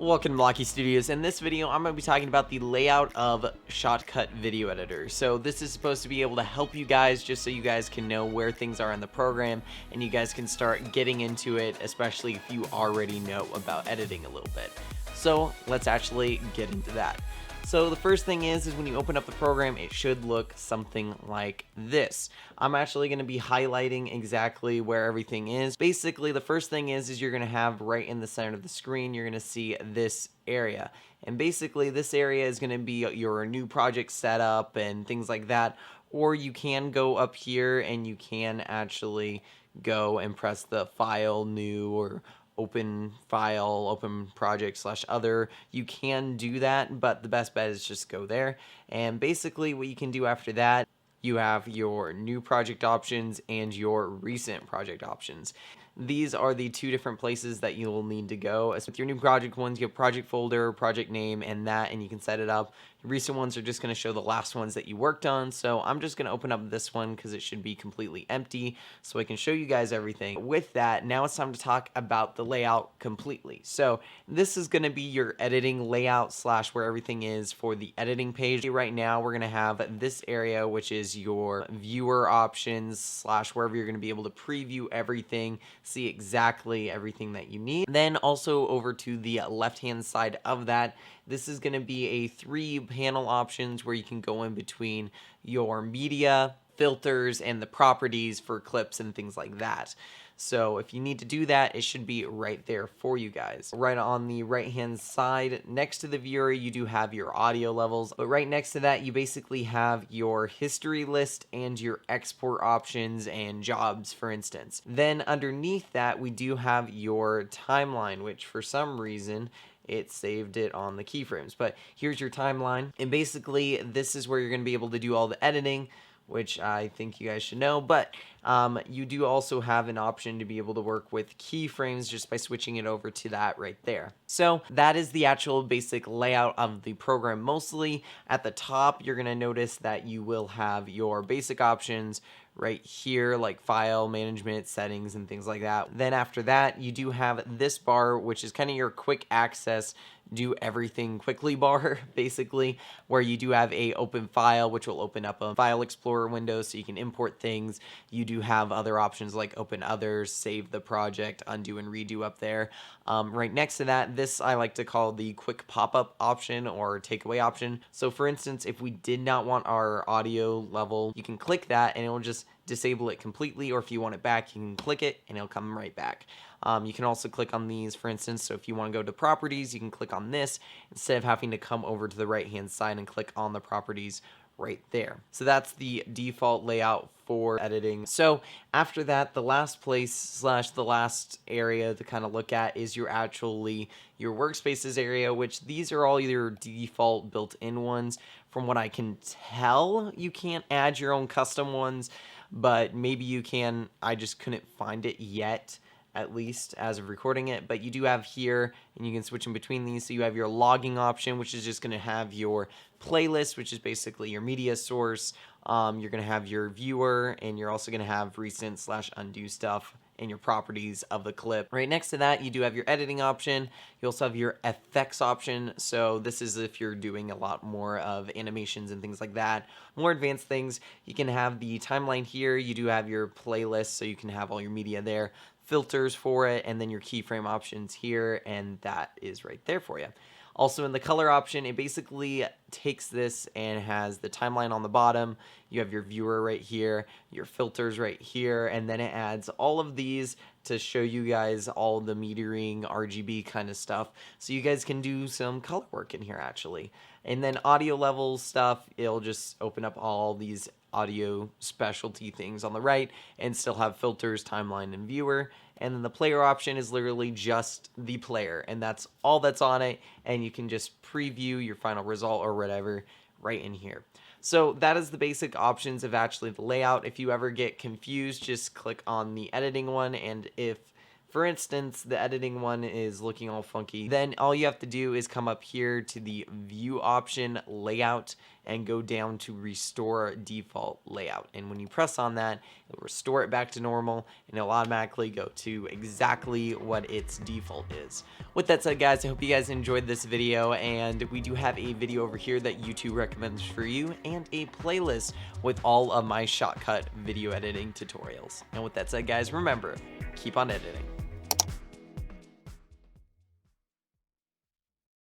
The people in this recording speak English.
Welcome to Malaky Studios. In this video, I'm going to be talking about the layout of ShotCut video editor. So this is supposed to be able to help you guys just so you guys can know where things are in the program and you guys can start getting into it, especially if you already know about editing a little bit. So let's actually get into that. So the first thing is when you open up the program, it should look something like this. I'm actually going to be highlighting exactly where everything is. Basically, the first thing is you're going to have right in the center of the screen, you're going to see this area. And basically, this area is going to be your new project setup and things like that. Or you can go up here and you can actually go and press the file, new, or open file, open project / other. You can do that, but the best bet is just go there. And basically what you can do after that, you have your new project options and your recent project options. These are the two different places that you will need to go. As with your new project ones, you have project folder, project name, and you can set it up. Your recent ones are just going to show the last ones that you worked on. So I'm just going to open up this one because it should be completely empty so I can show you guys everything. With that, now it's time to talk about the layout completely. So this is going to be your editing layout / where everything is for the editing page. Right now, we're going to have this area, which is your viewer options / wherever you're going to be able to preview everything, see exactly everything that you need. Then also over to the left-hand side of that, this is going to be a 3-panel options where you can go in between your media, filters, and the properties for clips and things like that. So if you need to do that, it should be right there for you guys. Right on the right-hand side, next to the viewer, you do have your audio levels. But right next to that, you basically have your history list and your export options and jobs, for instance. Then underneath that, we do have your timeline, which for some reason, it saved it on the keyframes. But here's your timeline. And basically, this is where you're going to be able to do all the editing, which I think you guys should know, but you do also have an option to be able to work with keyframes just by switching it over to that right there. So that is the actual basic layout of the program. Mostly at the top, you're gonna notice that you will have your basic options right here, like file management, settings, and things like that. Then after that, you do have this bar, which is kind of your quick access, do everything quickly bar, basically, where you do have a open file, which will open up a file explorer window so you can import things. You do have other options like open others, save the project, undo and redo up there. Right next to that, this I like to call the quick pop-up option or takeaway option. So for instance, if we did not want our audio level, you can click that and it will just disable it completely, or if you want it back, you can click it and it'll come right back. You can also click on these, for instance, so if you want to go to properties, you can click on this instead of having to come over to the right-hand side and click on the properties right there. So that's the default layout for editing. So after that, the last place / the last area to kind of look at is your workspaces area, which these are all your default built-in ones. From what I can tell, you can't add your own custom ones, but maybe you can. I just couldn't find it yet, at least as of recording it. But you do have here, and you can switch in between these. So you have your logging option, which is just going to have your playlist, which is basically your media source. You're going to have your viewer, and you're also going to have recent / undo stuff and your properties of the clip. Right next to that, you do have your editing option. You also have your effects option. So this is if you're doing a lot more of animations and things like that, more advanced things. You can have the timeline here. You do have your playlist, so you can have all your media there, filters for it, and then your keyframe options here, and that is right there for you. Also in the color option, it basically takes this and has the timeline on the bottom. You have your viewer right here, your filters right here, and then it adds all of these to show you guys all the metering, RGB kind of stuff. So you guys can do some color work in here actually. And then audio level stuff, it'll just open up all these audio specialty things on the right and still have filters, timeline, and viewer. And then the player option is literally just the player, and that's all that's on it, and you can just preview your final result or whatever right in here. So that is the basic options of actually the layout. If you ever get confused, just click on the editing one, and if, for instance, the editing one is looking all funky, then all you have to do is come up here to the view option layout, and go down to restore default layout. And when you press on that, it'll restore it back to normal and it'll automatically go to exactly what its default is. With that said, guys, I hope you guys enjoyed this video, and we do have a video over here that YouTube recommends for you and a playlist with all of my ShotCut video editing tutorials. And with that said, guys, remember, keep on editing.